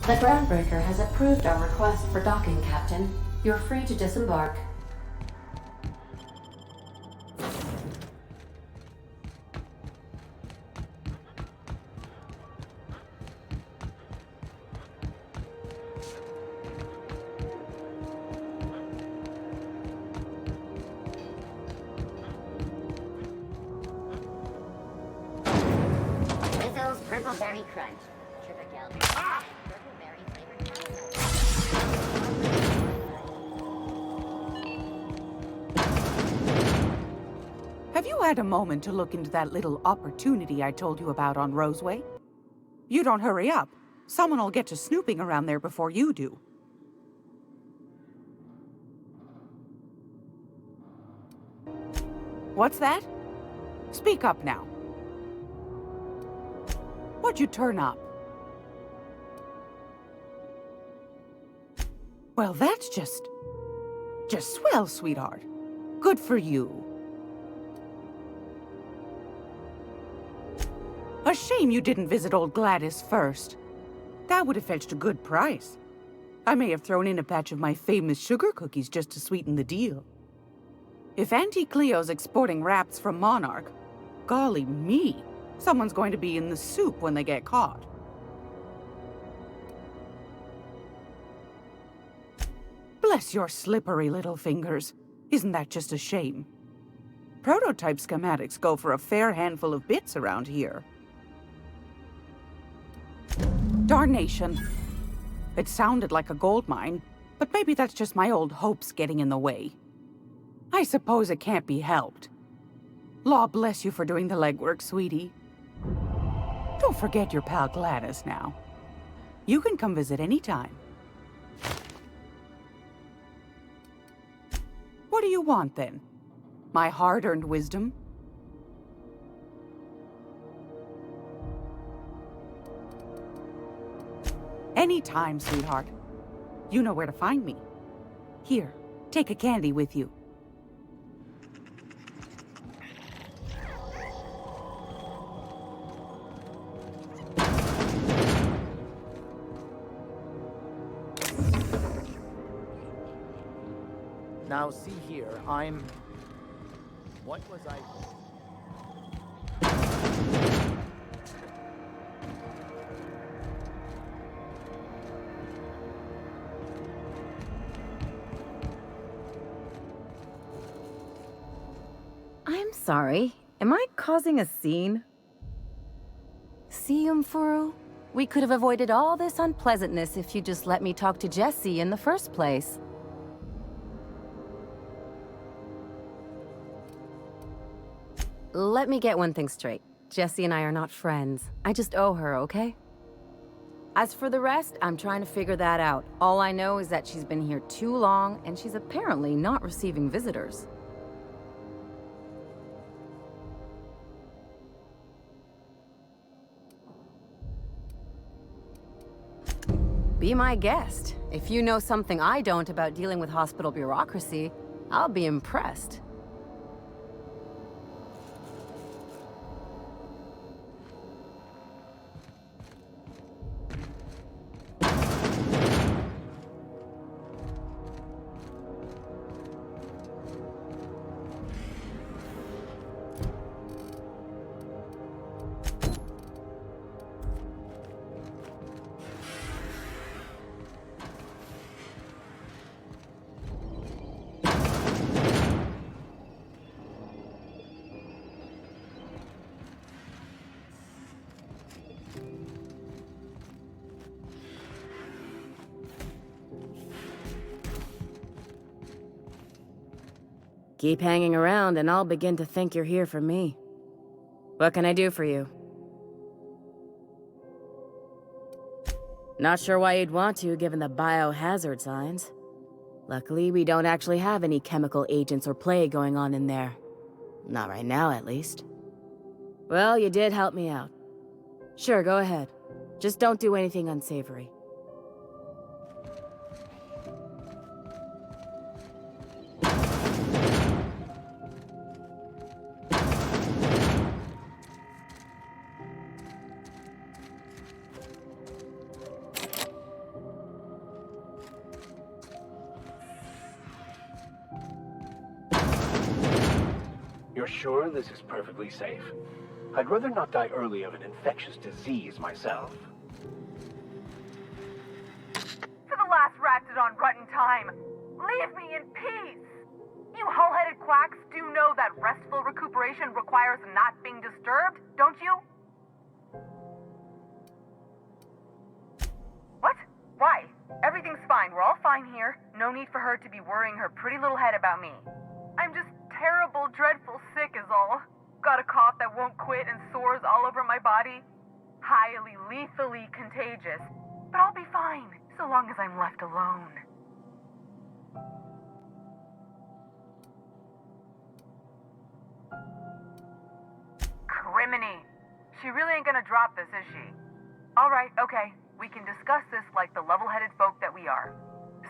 The groundbreaker has approved our request for docking, Captain. You're free to disembark. Rizzo's Purple Berry Crunch. Triple Purple Berry flavored caramel. Have you had a moment to look into that little opportunity I told you about on Roseway? You don't hurry up. Someone will get to snooping around there before you do. What's that? Speak up now. What'd you turn up? Well, that's just swell, sweetheart. Good for you. A shame you didn't visit old Gladys first. That would have fetched a good price. I may have thrown in a batch of my famous sugar cookies just to sweeten the deal. If Auntie Cleo's exporting wraps from Monarch, golly me, someone's going to be in the soup when they get caught. Bless your slippery little fingers. Isn't that just a shame? Prototype schematics go for a fair handful of bits around here. Darnation. It sounded like a gold mine, but maybe that's just my old hopes getting in the way. I suppose it can't be helped. Law bless you for doing the legwork, sweetie. Don't forget your pal Gladys now. You can come visit any time. What do you want, then? My hard-earned wisdom? Anytime, sweetheart. You know where to find me. Here, take a candy with you. Now, see here, What was I... I'm sorry. Am I causing a scene? See, Furu? We could have avoided all this unpleasantness if you just let me talk to Jesse in the first place. Let me get one thing straight. Jesse and I are not friends. I just owe her, okay? As for the rest, I'm trying to figure that out. All I know is that she's been here too long, and she's apparently not receiving visitors. Be my guest. If you know something I don't about dealing with hospital bureaucracy, I'll be impressed. Keep hanging around and I'll begin to think you're here for me. What can I do for you? Not sure why you'd want to, given the biohazard signs. Luckily, we don't actually have any chemical agents or plague going on in there. Not right now, at least. Well, you did help me out. Sure, go ahead. Just don't do anything unsavory. You're sure this is perfectly safe? I'd rather not die early of an infectious disease myself. To the last ratted on rotten time, leave me in peace! You hull-headed quacks do know that restful recuperation requires not being disturbed, don't you? What? Why? Everything's fine. We're all fine here. No need for her to be worrying her pretty little head about me. I'm just terrible, dreadful sick is all. Got a cough that won't quit and sores all over my body. Highly, lethally contagious. But I'll be fine, so long as I'm left alone. Criminy. She really ain't gonna drop this, is she? Alright, okay. We can discuss this like the level-headed folk that we are.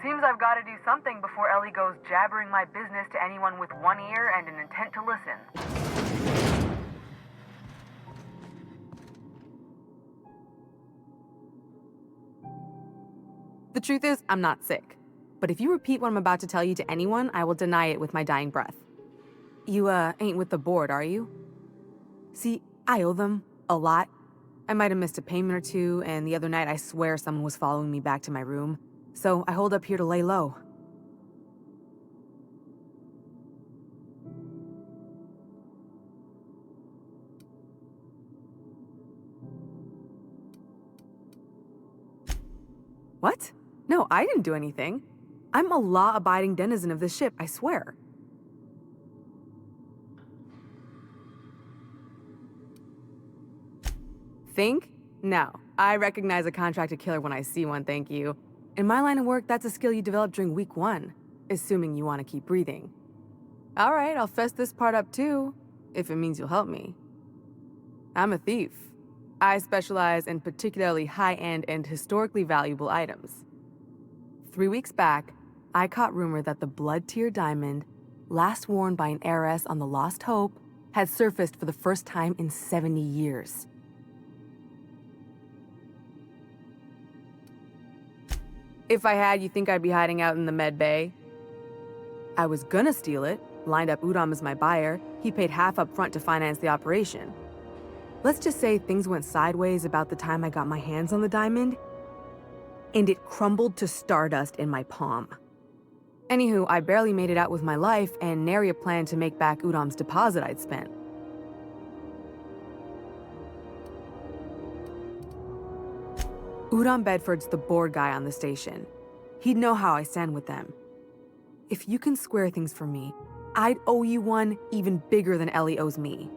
Seems I've got to do something before Ellie goes jabbering my business to anyone with one ear and an intent to listen. The truth is, I'm not sick. But if you repeat what I'm about to tell you to anyone, I will deny it with my dying breath. You, ain't with the board, are you? See, I owe them a lot. I might have missed a payment or two, and the other night I swear someone was following me back to my room. So I hold up here to lay low. What? No, I didn't do anything. I'm a law-abiding denizen of this ship, I swear. Think? No. I recognize a contracted killer when I see one, thank you. In my line of work, that's a skill you develop during week 1, assuming you want to keep breathing. Alright, I'll fess this part up too, if it means you'll help me. I'm a thief. I specialize in particularly high-end and historically valuable items. 3 weeks back, I caught rumor that the blood-tier diamond, last worn by an heiress on the Lost Hope, had surfaced for the first time in 70 years. If I had, you think I'd be hiding out in the med bay? I was gonna steal it, lined up Udom as my buyer. He paid half up front to finance the operation. Let's just say things went sideways about the time I got my hands on the diamond, and it crumbled to stardust in my palm. Anywho, I barely made it out with my life, and nary a plan to make back Udom's deposit I'd spent. Udom Bedford's the board guy on the station. He'd know how I stand with them. If you can square things for me, I'd owe you one even bigger than Ellie owes me.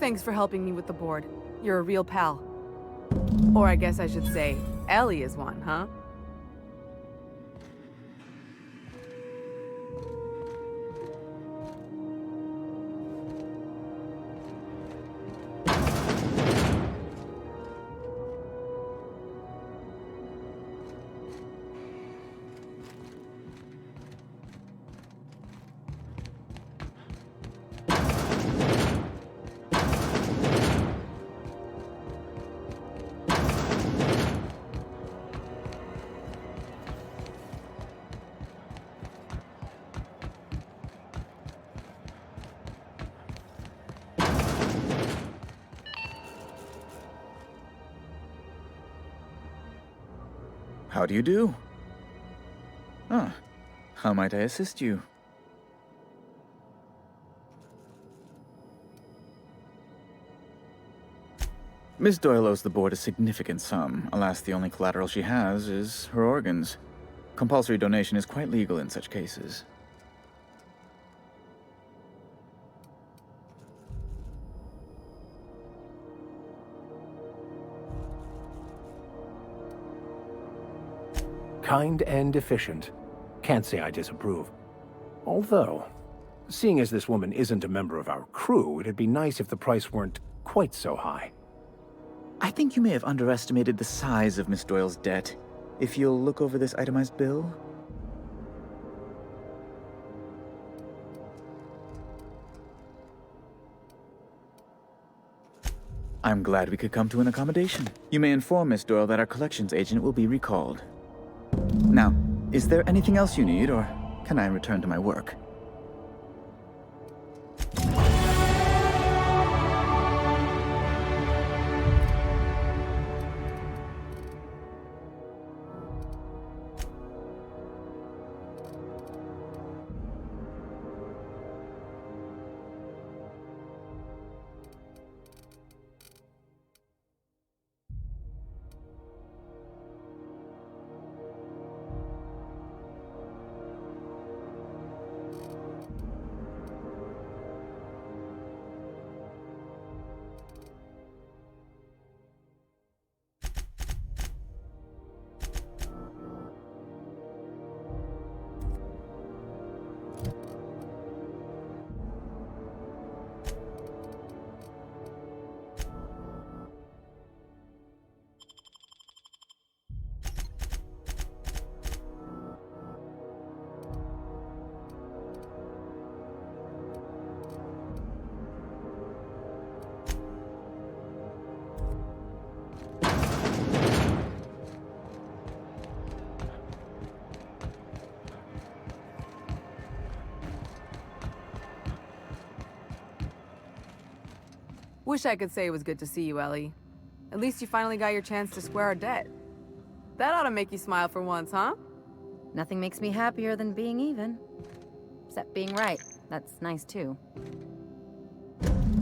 Thanks for helping me with the board. You're a real pal. Or I guess I should say, Ellie is one, huh? How do you do? Ah, how might I assist you? Miss Doyle owes the board a significant sum. Alas, the only collateral she has is her organs. Compulsory donation is quite legal in such cases. Kind and efficient. Can't say I disapprove. Although, seeing as this woman isn't a member of our crew, it'd be nice if the price weren't quite so high. I think you may have underestimated the size of Miss Doyle's debt. If you'll look over this itemized bill. I'm glad we could come to an accommodation. You may inform Miss Doyle that our collections agent will be recalled. Now, is there anything else you need, or can I return to my work? Wish I could say it was good to see you, Ellie. At least you finally got your chance to square our debt. That ought to make you smile for once, huh? Nothing makes me happier than being even. Except being right. That's nice, too.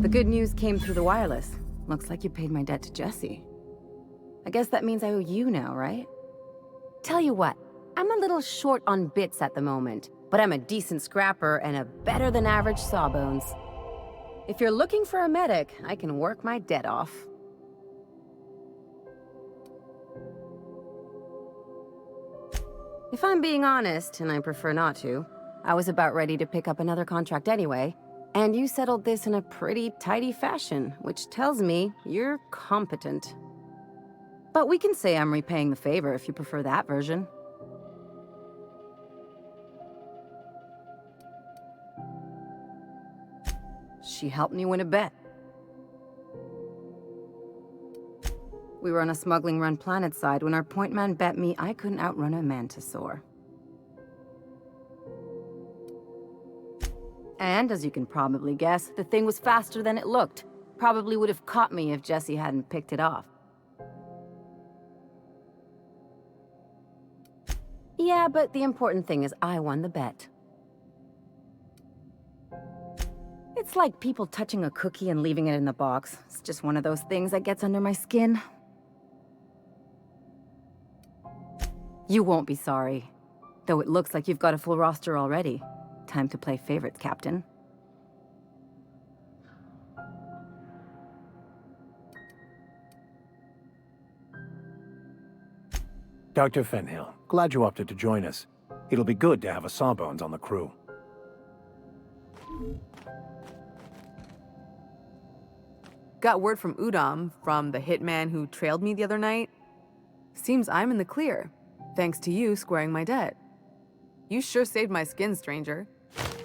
The good news came through the wireless. Looks like you paid my debt to Jesse. I guess that means I owe you now, right? Tell you what, I'm a little short on bits at the moment, but I'm a decent scrapper and a better-than-average sawbones. If you're looking for a medic, I can work my debt off. If I'm being honest, and I prefer not to, I was about ready to pick up another contract anyway, and you settled this in a pretty tidy fashion, which tells me you're competent. But we can say I'm repaying the favor if you prefer that version. She helped me win a bet. We were on a smuggling run planetside when our point man bet me I couldn't outrun a mantisaur. And as you can probably guess, the thing was faster than it looked. Probably would have caught me if Jesse hadn't picked it off. Yeah, but the important thing is I won the bet. It's like people touching a cookie and leaving it in the box. It's just one of those things that gets under my skin. You won't be sorry. Though it looks like you've got a full roster already. Time to play favorites, Captain. Dr. Fenhill, glad you opted to join us. It'll be good to have a Sawbones on the crew. Got word from Udom, from the hitman who trailed me the other night. Seems I'm in the clear, thanks to you squaring my debt. You sure saved my skin, stranger.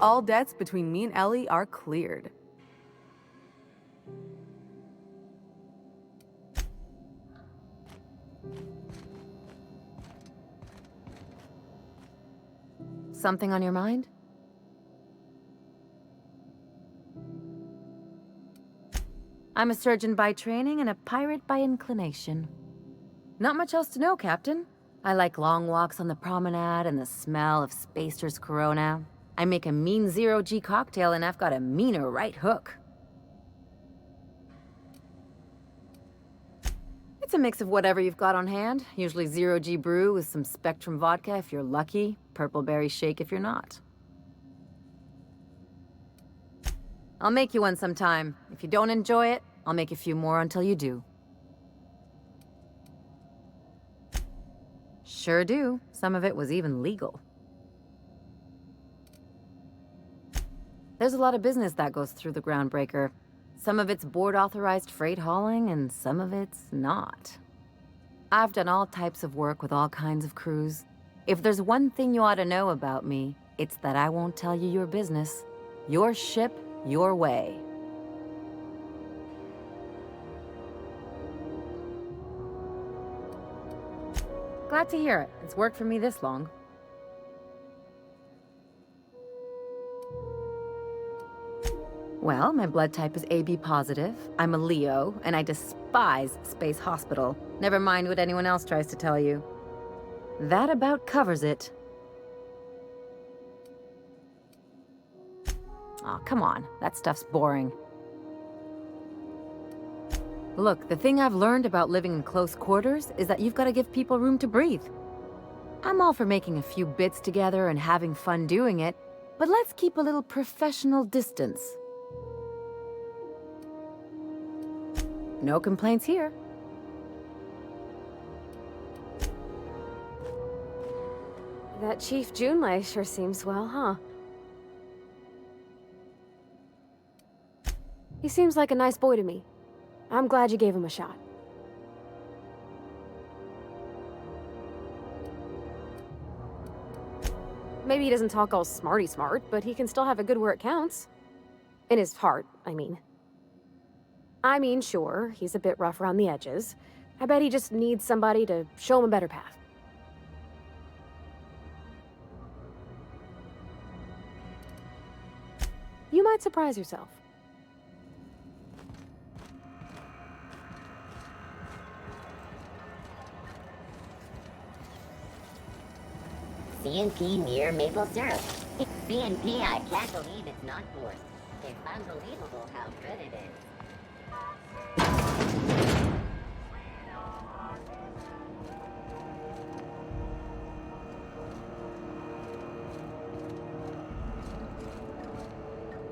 All debts between me and Ellie are cleared. Something on your mind? I'm a surgeon by training and a pirate by inclination. Not much else to know, Captain. I like long walks on the promenade and the smell of Spacer's Corona. I make a mean zero-G cocktail and I've got a meaner right hook. It's a mix of whatever you've got on hand. Usually zero-G brew with some Spectrum vodka if you're lucky, purple berry shake if you're not. I'll make you one sometime. If you don't enjoy it, I'll make a few more until you do. Sure do. Some of it was even legal. There's a lot of business that goes through the Groundbreaker. Some of it's board-authorized freight hauling, and some of it's not. I've done all types of work with all kinds of crews. If there's one thing you ought to know about me, it's that I won't tell you your business. Your ship, your way. Glad to hear it. It's worked for me this long. Well, my blood type is AB positive. I'm a Leo, and I despise Space Hospital. Never mind what anyone else tries to tell you. That about covers it. Aw, come on. That stuff's boring. Look, the thing I've learned about living in close quarters is that you've got to give people room to breathe. I'm all for making a few bits together and having fun doing it, but let's keep a little professional distance. No complaints here. That Chief Junlei sure seems well, huh? He seems like a nice boy to me. I'm glad you gave him a shot. Maybe he doesn't talk all smarty smart, but he can still have a good where it counts. In his heart, I mean. Sure, he's a bit rough around the edges. I bet he just needs somebody to show him a better path. You might surprise yourself. C&P near maple syrup. C&P, I can't believe it's not forced. It's unbelievable how good it is.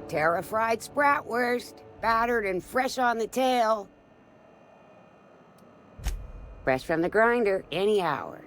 Terra-fried spratwurst, battered and fresh on the tail. Fresh from the grinder, any hour.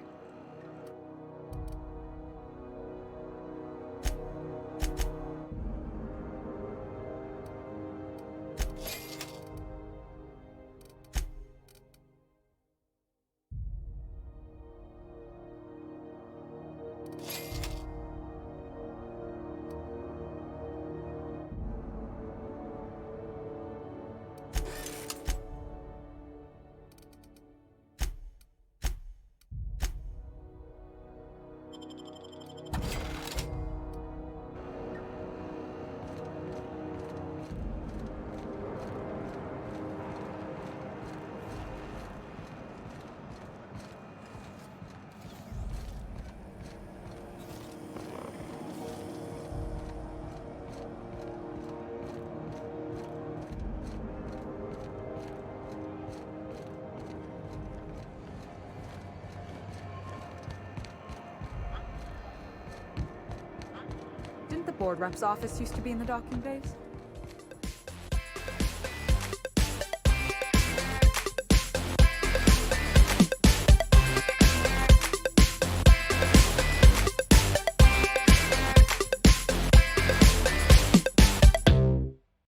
Didn't the board rep's office used to be in the docking bays?